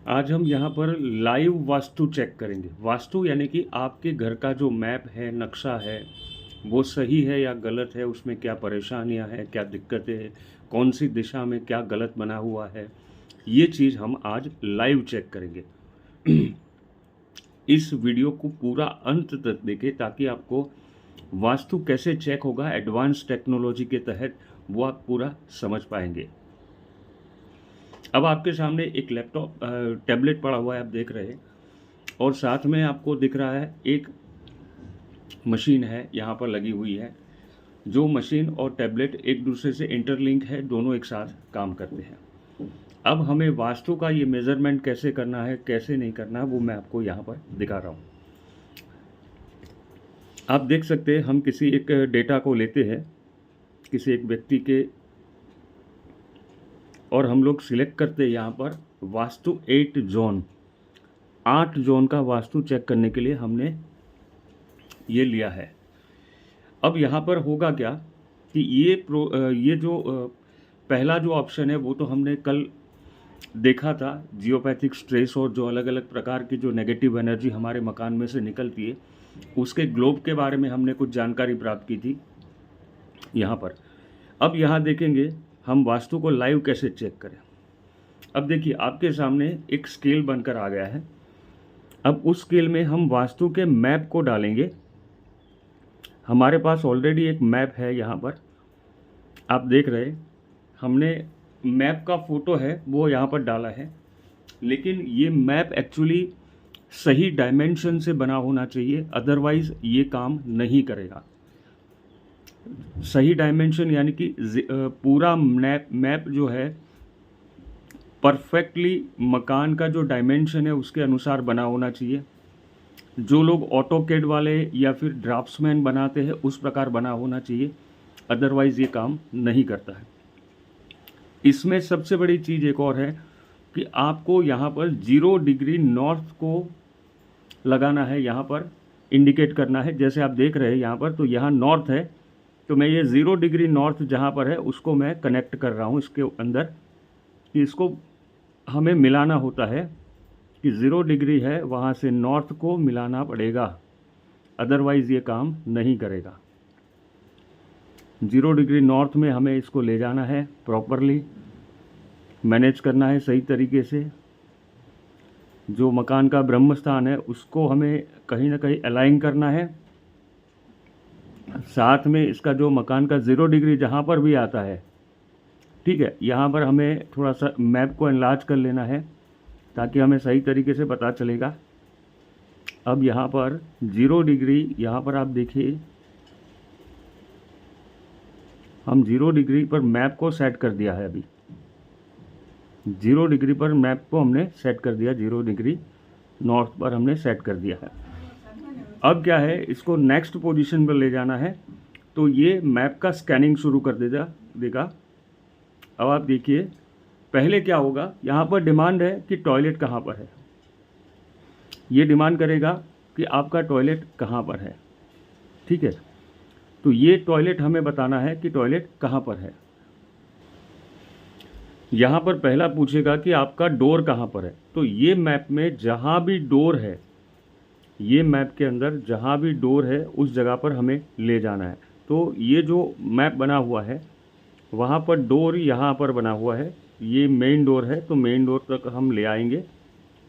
आज हम यहाँ पर लाइव वास्तु चेक करेंगे। वास्तु यानी कि आपके घर का जो मैप है, नक्शा है, वो सही है या गलत है, उसमें क्या परेशानियाँ हैं, क्या दिक्कतें हैं, कौन सी दिशा में क्या गलत बना हुआ है, ये चीज़ हम आज लाइव चेक करेंगे। इस वीडियो को पूरा अंत तक देखें ताकि आपको वास्तु कैसे चेक होगा एडवांस टेक्नोलॉजी के तहत, वो आप पूरा समझ पाएंगे। अब आपके सामने एक लैपटॉप टैबलेट पड़ा हुआ है, आप देख रहे हैं, और साथ में आपको दिख रहा है एक मशीन है यहाँ पर लगी हुई है। जो मशीन और टैबलेट एक दूसरे से इंटरलिंक है, दोनों एक साथ काम करते हैं। अब हमें वास्तु का ये मेज़रमेंट कैसे करना है, कैसे नहीं करना है, वो मैं आपको यहाँ पर दिखा रहा हूँ। आप देख सकते हैं, हम किसी एक डेटा को लेते हैं, किसी एक व्यक्ति के, और हम लोग सिलेक्ट करते हैं यहाँ पर वास्तु 8 जोन, 8 जोन का वास्तु चेक करने के लिए हमने ये लिया है। अब यहाँ पर होगा क्या कि ये जो पहला जो ऑप्शन है वो तो हमने कल देखा था, जियोपैथिक स्ट्रेस और जो अलग अलग प्रकार की जो नेगेटिव एनर्जी हमारे मकान में से निकलती है, उसके ग्लोब के बारे में हमने कुछ जानकारी प्राप्त की थी यहाँ पर। अब यहाँ देखेंगे हम वास्तु को लाइव कैसे चेक करें। अब देखिए आपके सामने एक स्केल बनकर आ गया है। अब उस स्केल में हम वास्तु के मैप को डालेंगे। हमारे पास ऑलरेडी एक मैप है, यहाँ पर आप देख रहे हैं, हमने मैप का फ़ोटो है वो यहाँ पर डाला है, लेकिन ये मैप एक्चुअली सही डायमेंशन से बना होना चाहिए, अदरवाइज़ ये काम नहीं करेगा। सही डायमेंशन यानी कि पूरा मैप जो है परफेक्टली मकान का जो डायमेंशन है उसके अनुसार बना होना चाहिए। जो लोग ऑटोकेड वाले या फिर ड्राफ्ट्समैन बनाते हैं उस प्रकार बना होना चाहिए, अदरवाइज़ ये काम नहीं करता है। इसमें सबसे बड़ी चीज़ एक और है कि आपको यहाँ पर 0 डिग्री नॉर्थ को लगाना है, यहाँ पर इंडिकेट करना है। जैसे आप देख रहे हैं यहाँ पर, तो यहाँ नॉर्थ है, तो मैं ये 0 डिग्री नॉर्थ जहाँ पर है उसको मैं कनेक्ट कर रहा हूँ इसके अंदर। इसको हमें मिलाना होता है कि 0 डिग्री है, वहाँ से नॉर्थ को मिलाना पड़ेगा, अदरवाइज़ ये काम नहीं करेगा। 0 डिग्री नॉर्थ में हमें इसको ले जाना है, प्रॉपरली मैनेज करना है सही तरीके से। जो मकान का ब्रह्म स्थान है उसको हमें कहीं ना कहीं अलाइन करना है। साथ में इसका जो मकान का 0 डिग्री जहाँ पर भी आता है, ठीक है, यहाँ पर हमें थोड़ा सा मैप को एनलार्ज कर लेना है ताकि हमें सही तरीके से पता चलेगा। अब यहाँ पर 0 डिग्री, यहाँ पर आप देखिए हम 0 डिग्री पर मैप को सेट कर दिया है। अभी 0 डिग्री पर मैप को हमने सेट कर दिया, 0 डिग्री नॉर्थ पर हमने सेट कर दिया है। अब क्या है, इसको नेक्स्ट पोजीशन पर ले जाना है, तो ये मैप का स्कैनिंग शुरू कर देगा। अब आप देखिए पहले क्या होगा, यहाँ पर डिमांड है कि टॉयलेट कहाँ पर है। ये डिमांड करेगा कि आपका टॉयलेट कहाँ पर है, ठीक है। तो ये टॉयलेट हमें बताना है कि टॉयलेट कहाँ पर है। यहाँ पर पहला पूछेगा कि आपका डोर कहाँ पर है। तो ये मैप में जहाँ भी डोर है, ये मैप के अंदर जहाँ भी डोर है उस जगह पर हमें ले जाना है। तो ये जो मैप बना हुआ है वहाँ पर डोर यहाँ पर बना हुआ है, ये मेन डोर है, तो मेन डोर तक हम ले आएंगे।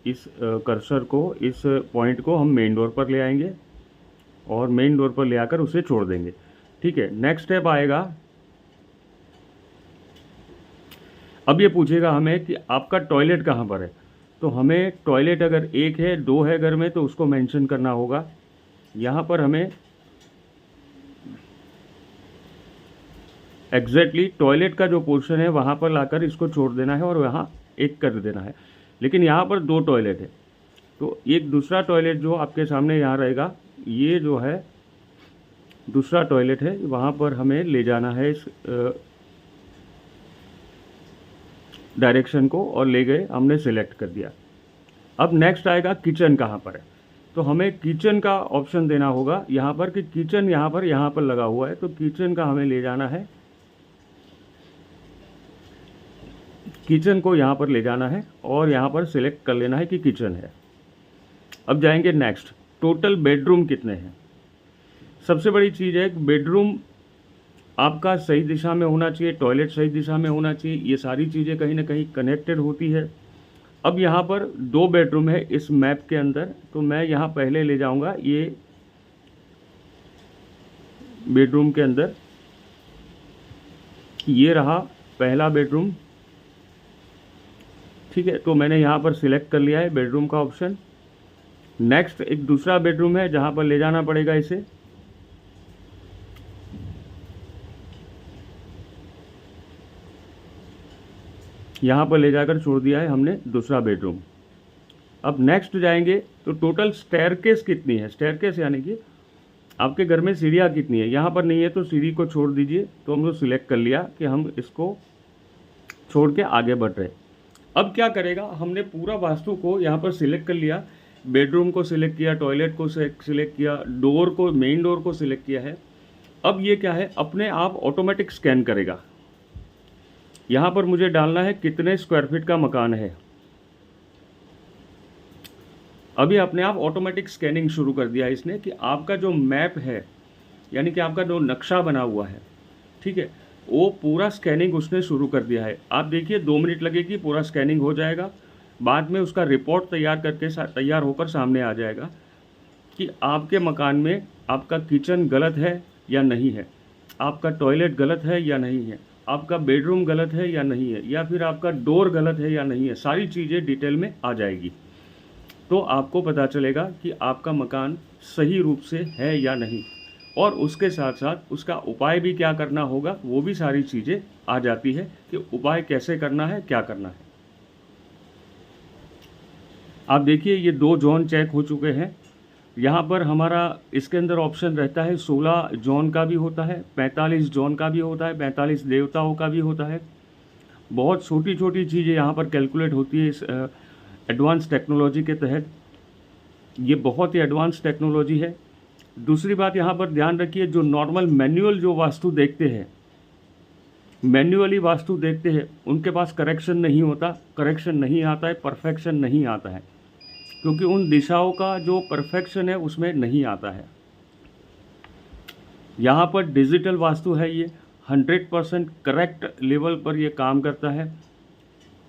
इस कर्सर को, इस पॉइंट को हम मेन डोर पर ले आएंगे और मेन डोर पर ले आकर उसे छोड़ देंगे, ठीक है। नेक्स्ट स्टेप आएगा, अब ये पूछेगा हमें कि आपका टॉयलेट कहाँ पर है। तो हमें टॉयलेट अगर 1 है, 2 है घर में, तो उसको मेंशन करना होगा। यहाँ पर हमें एग्जैक्टली टॉयलेट का जो पोर्शन है वहाँ पर लाकर इसको छोड़ देना है और वहाँ 1 कर देना है। लेकिन यहाँ पर 2 टॉयलेट है, तो एक दूसरा टॉयलेट जो आपके सामने यहाँ रहेगा, ये जो है दूसरा टॉयलेट है, वहाँ पर हमें ले जाना है इस डायरेक्शन को, और ले गए, हमने सिलेक्ट कर दिया। अब नेक्स्ट आएगा किचन कहाँ पर है। तो हमें किचन का ऑप्शन देना होगा यहाँ पर कि किचन यहाँ पर लगा हुआ है, तो किचन का हमें ले जाना है। किचन को यहाँ पर ले जाना है और यहाँ पर सिलेक्ट कर लेना है कि किचन है। अब जाएंगे नेक्स्ट, टोटल बेडरूम कितने हैं। सबसे बड़ी चीज़ है बेडरूम आपका सही दिशा में होना चाहिए, टॉयलेट सही दिशा में होना चाहिए, ये सारी चीज़ें कहीं ना कहीं कनेक्टेड होती है। अब यहाँ पर 2 बेडरूम है इस मैप के अंदर, तो मैं यहाँ पहले ले जाऊँगा ये बेडरूम के अंदर, ये रहा पहला बेडरूम, ठीक है। तो मैंने यहाँ पर सिलेक्ट कर लिया है बेडरूम का ऑप्शन। नेक्स्ट एक दूसरा बेडरूम है जहाँ पर ले जाना पड़ेगा इसे, यहाँ पर ले जाकर छोड़ दिया है हमने दूसरा बेडरूम। अब नेक्स्ट जाएंगे तो टोटल स्टेयरकेस कितनी है, स्टेयरकेस यानी कि आपके घर में सीढ़ियाँ कितनी है। यहाँ पर नहीं है तो सीढ़ी को छोड़ दीजिए, तो हमने सिलेक्ट कर लिया कि हम इसको छोड़ के आगे बढ़ रहे। अब क्या करेगा, हमने पूरा वास्तु को यहाँ पर सिलेक्ट कर लिया, बेडरूम को सिलेक्ट किया, टॉयलेट को सिलेक्ट किया, डोर को, मेन डोर को सिलेक्ट किया है। अब ये क्या है, अपने आप ऑटोमेटिक स्कैन करेगा। यहाँ पर मुझे डालना है कितने स्क्वायर फीट का मकान है। अभी अपने आप ऑटोमेटिक स्कैनिंग शुरू कर दिया है इसने कि आपका जो मैप है, यानी कि आपका जो नक्शा बना हुआ है, ठीक है, वो पूरा स्कैनिंग उसने शुरू कर दिया है। आप देखिए 2 मिनट लगेगी, पूरा स्कैनिंग हो जाएगा। बाद में उसका रिपोर्ट तैयार होकर सामने आ जाएगा कि आपके मकान में आपका किचन गलत है या नहीं है, आपका टॉयलेट गलत है या नहीं है, आपका बेडरूम गलत है या नहीं है, या फिर आपका डोर गलत है या नहीं है। सारी चीज़ें डिटेल में आ जाएगी, तो आपको पता चलेगा कि आपका मकान सही रूप से है या नहीं, और उसके साथ साथ उसका उपाय भी क्या करना होगा, वो भी सारी चीज़ें आ जाती है कि उपाय कैसे करना है, क्या करना है। आप देखिए ये 2 जोन चेक हो चुके हैं। यहाँ पर हमारा इसके अंदर ऑप्शन रहता है 16 जोन का भी होता है, 45 जोन का भी होता है, 45 देवताओं का भी होता है। बहुत छोटी छोटी चीज़ें यहाँ पर कैलकुलेट होती है इस एडवांस टेक्नोलॉजी के तहत। ये बहुत ही एडवांस टेक्नोलॉजी है। दूसरी बात यहाँ पर ध्यान रखिए, जो नॉर्मल मैनुअल जो वास्तु देखते हैं, मैन्युअली वास्तु देखते हैं, उनके पास करेक्शन नहीं होता, करेक्शन नहीं आता है, परफेक्शन नहीं आता है, क्योंकि उन दिशाओं का जो परफेक्शन है उसमें नहीं आता है। यहाँ पर डिजिटल वास्तु है, ये 100% करेक्ट लेवल पर ये काम करता है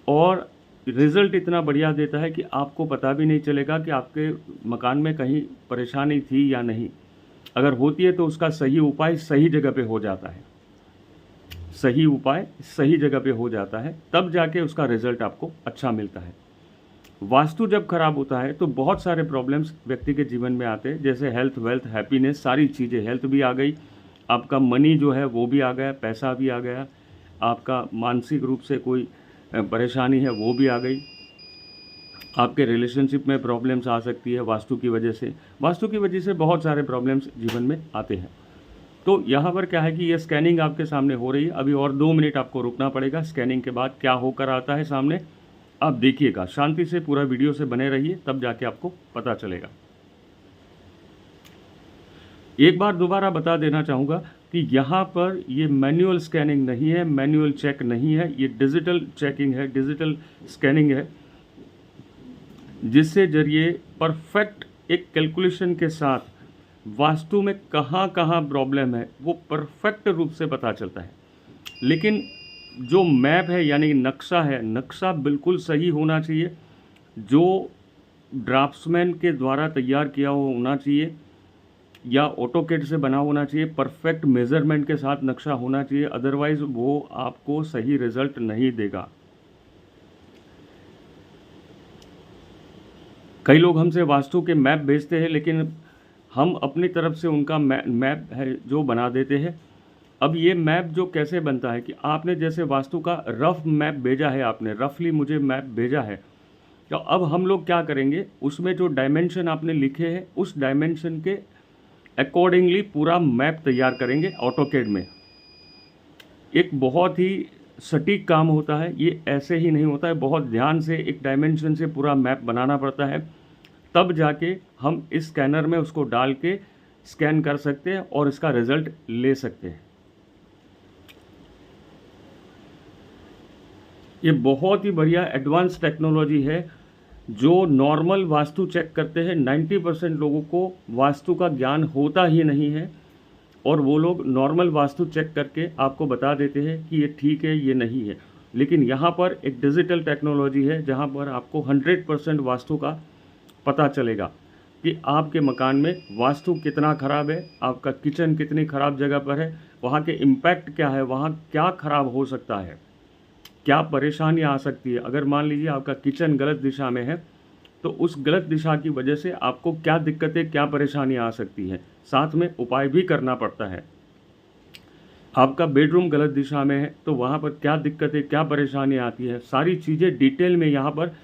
और रिज़ल्ट इतना बढ़िया देता है कि आपको पता भी नहीं चलेगा कि आपके मकान में कहीं परेशानी थी या नहीं। अगर होती है तो उसका सही उपाय सही जगह पे हो जाता है, सही उपाय सही जगह पे हो जाता है, तब जाके उसका रिज़ल्ट आपको अच्छा मिलता है। वास्तु जब खराब होता है तो बहुत सारे प्रॉब्लम्स व्यक्ति के जीवन में आते हैं, जैसे हेल्थ, वेल्थ, हैप्पीनेस, सारी चीज़ें। हेल्थ भी आ गई, आपका मनी जो है वो भी आ गया, पैसा भी आ गया, आपका मानसिक रूप से कोई परेशानी है वो भी आ गई, आपके रिलेशनशिप में प्रॉब्लम्स आ सकती है वास्तु की वजह से। वास्तु की वजह से बहुत सारे प्रॉब्लम्स जीवन में आते हैं। तो यहाँ पर क्या है कि ये स्कैनिंग आपके सामने हो रही है। अभी और 2 मिनट आपको रुकना पड़ेगा। स्कैनिंग के बाद क्या होकर आता है सामने आप देखिएगा, शांति से पूरा वीडियो से बने रहिए, तब जाके आपको पता चलेगा। एक बार दोबारा बता देना चाहूँगा कि यहाँ पर ये मैनुअल स्कैनिंग नहीं है, मैनुअल चेक नहीं है, ये डिजिटल चेकिंग है, डिजिटल स्कैनिंग है, जिससे जरिए परफेक्ट एक कैलकुलेशन के साथ वास्तु में कहाँ कहाँ प्रॉब्लम है वो परफेक्ट रूप से पता चलता है। लेकिन जो मैप है यानी नक्शा है, नक्शा बिल्कुल सही होना चाहिए, जो ड्राफ्ट्समैन के द्वारा तैयार किया हुआ होना चाहिए या ऑटोकेड से बना होना चाहिए, परफेक्ट मेज़रमेंट के साथ नक्शा होना चाहिए, अदरवाइज़ वो आपको सही रिज़ल्ट नहीं देगा। कई लोग हमसे वास्तु के मैप भेजते हैं, लेकिन हम अपनी तरफ से उनका मैप है जो बना देते हैं। अब ये मैप जो कैसे बनता है कि आपने जैसे वास्तु का रफ मैप भेजा है, आपने रफली मुझे मैप भेजा है, तो अब हम लोग क्या करेंगे, उसमें जो डायमेंशन आपने लिखे हैं उस डायमेंशन के अकॉर्डिंगली पूरा मैप तैयार करेंगे ऑटोकेड में। एक बहुत ही सटीक काम होता है, ये ऐसे ही नहीं होता है, बहुत ध्यान से एक डायमेंशन से पूरा मैप बनाना पड़ता है, तब जाके हम इस स्कैनर में उसको डाल के स्कैन कर सकते हैं और इसका रिज़ल्ट ले सकते हैं। ये बहुत ही बढ़िया एडवांस टेक्नोलॉजी है जो नॉर्मल वास्तु चेक करते हैं। 90% लोगों को वास्तु का ज्ञान होता ही नहीं है और वो लोग नॉर्मल वास्तु चेक करके आपको बता देते हैं कि ये ठीक है, ये नहीं है। लेकिन यहाँ पर एक डिजिटल टेक्नोलॉजी है जहाँ पर आपको 100% वास्तु का पता चलेगा कि आपके मकान में वास्तु कितना ख़राब है, आपका किचन कितनी ख़राब जगह पर है, वहाँ के इम्पैक्ट क्या है, वहाँ क्या ख़राब हो सकता है, क्या परेशानी आ सकती है। अगर मान लीजिए आपका किचन गलत दिशा में है तो उस गलत दिशा की वजह से आपको क्या दिक्कतें, क्या परेशानी आ सकती है, साथ में उपाय भी करना पड़ता है। आपका बेडरूम गलत दिशा में है तो वहाँ पर क्या दिक्कतें, क्या परेशानी आती है, सारी चीज़ें डिटेल में यहाँ पर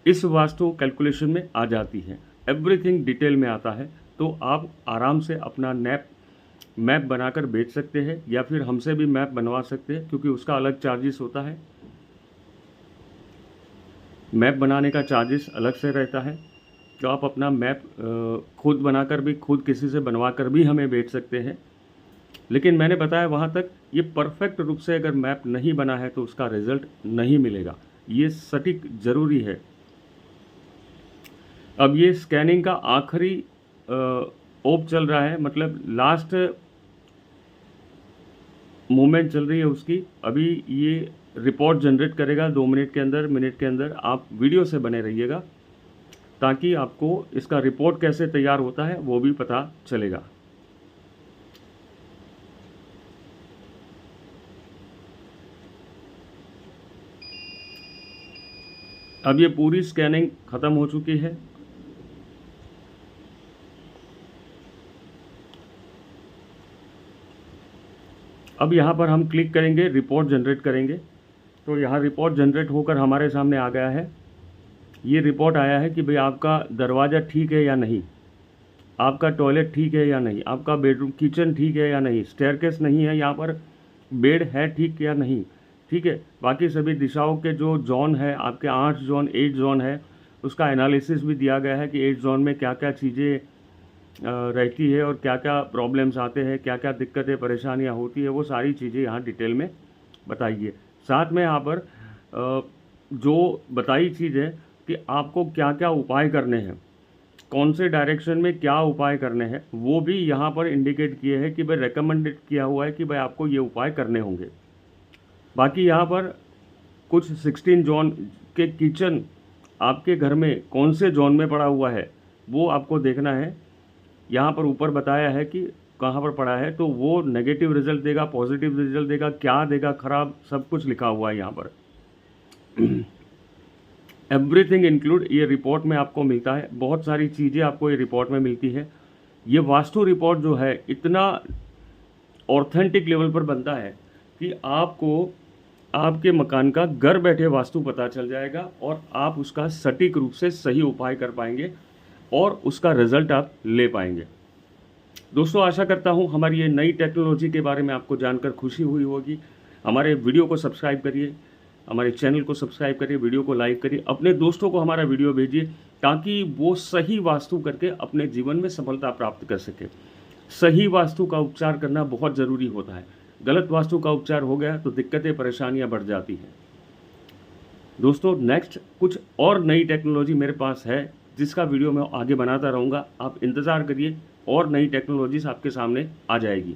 इस वास्तु कैलकुलेशन में आ जाती है। एवरीथिंग डिटेल में आता है। तो आप आराम से अपना मैप बनाकर बेच सकते हैं या फिर हमसे भी मैप बनवा सकते हैं, क्योंकि उसका अलग चार्जेस होता है। मैप बनाने का चार्जेस अलग से रहता है। तो आप अपना मैप खुद बनाकर भी, खुद किसी से बनवा कर भी हमें बेच सकते हैं। लेकिन मैंने बताया वहाँ तक, ये परफेक्ट रूप से अगर मैप नहीं बना है तो उसका रिज़ल्ट नहीं मिलेगा। ये सटीक ज़रूरी है। अब ये स्कैनिंग का आखिरी ओप चल रहा है, मतलब लास्ट मूवमेंट चल रही है उसकी। अभी ये रिपोर्ट जनरेट करेगा 2 मिनट के अंदर, मिनट के अंदर। आप वीडियो से बने रहिएगा ताकि आपको इसका रिपोर्ट कैसे तैयार होता है वो भी पता चलेगा। अब ये पूरी स्कैनिंग ख़त्म हो चुकी है। अब यहाँ पर हम क्लिक करेंगे, रिपोर्ट जनरेट करेंगे। तो यहाँ रिपोर्ट जनरेट होकर हमारे सामने आ गया है। ये रिपोर्ट आया है कि भाई आपका दरवाज़ा ठीक है या नहीं, आपका टॉयलेट ठीक है या नहीं, आपका बेडरूम किचन ठीक है या नहीं, स्टेयरकेस नहीं है यहाँ पर, बेड है ठीक या नहीं, ठीक है। बाकी सभी दिशाओं के जो जोन है, आपके 8 जोन 8 जोन है, उसका एनालिसिस भी दिया गया है कि 8 जोन में क्या क्या चीज़ें रहती है और क्या क्या प्रॉब्लम्स आते हैं, क्या क्या दिक्कतें परेशानियाँ होती है, वो सारी चीज़ें यहाँ डिटेल में बताइए। साथ में यहाँ पर जो बताई चीज़ है कि आपको क्या क्या उपाय करने हैं, कौन से डायरेक्शन में क्या उपाय करने हैं, वो भी यहाँ पर इंडिकेट किए हैं कि भाई रेकमेंडेड किया हुआ है कि भाई आपको ये उपाय करने होंगे। बाकी यहाँ पर कुछ 16 जोन के किचन आपके घर में कौन से जोन में पड़ा हुआ है वो आपको देखना है। यहाँ पर ऊपर बताया है कि कहाँ पर पड़ा है, तो वो नेगेटिव रिजल्ट देगा, पॉजिटिव रिजल्ट देगा, क्या देगा खराब, सब कुछ लिखा हुआ है यहाँ पर। एवरीथिंग इंक्लूड ये रिपोर्ट में आपको मिलता है। बहुत सारी चीज़ें आपको ये रिपोर्ट में मिलती है। ये वास्तु रिपोर्ट जो है इतना ऑथेंटिक लेवल पर बनता है कि आपको आपके मकान का घर बैठे वास्तु पता चल जाएगा और आप उसका सटीक रूप से सही उपाय कर पाएंगे और उसका रिजल्ट आप ले पाएंगे। दोस्तों, आशा करता हूँ हमारी ये नई टेक्नोलॉजी के बारे में आपको जानकर खुशी हुई होगी। हमारे वीडियो को सब्सक्राइब करिए, हमारे चैनल को सब्सक्राइब करिए, वीडियो को लाइक करिए, अपने दोस्तों को हमारा वीडियो भेजिए ताकि वो सही वास्तु करके अपने जीवन में सफलता प्राप्त कर सके। सही वास्तु का उपचार करना बहुत ज़रूरी होता है। गलत वास्तु का उपचार हो गया तो दिक्कतें परेशानियां बढ़ जाती हैं। दोस्तों, नेक्स्ट कुछ और नई टेक्नोलॉजी मेरे पास है जिसका वीडियो मैं आगे बनाता रहूँगा। आप इंतज़ार करिए और नई टेक्नोलॉजीज आपके सामने आ जाएगी।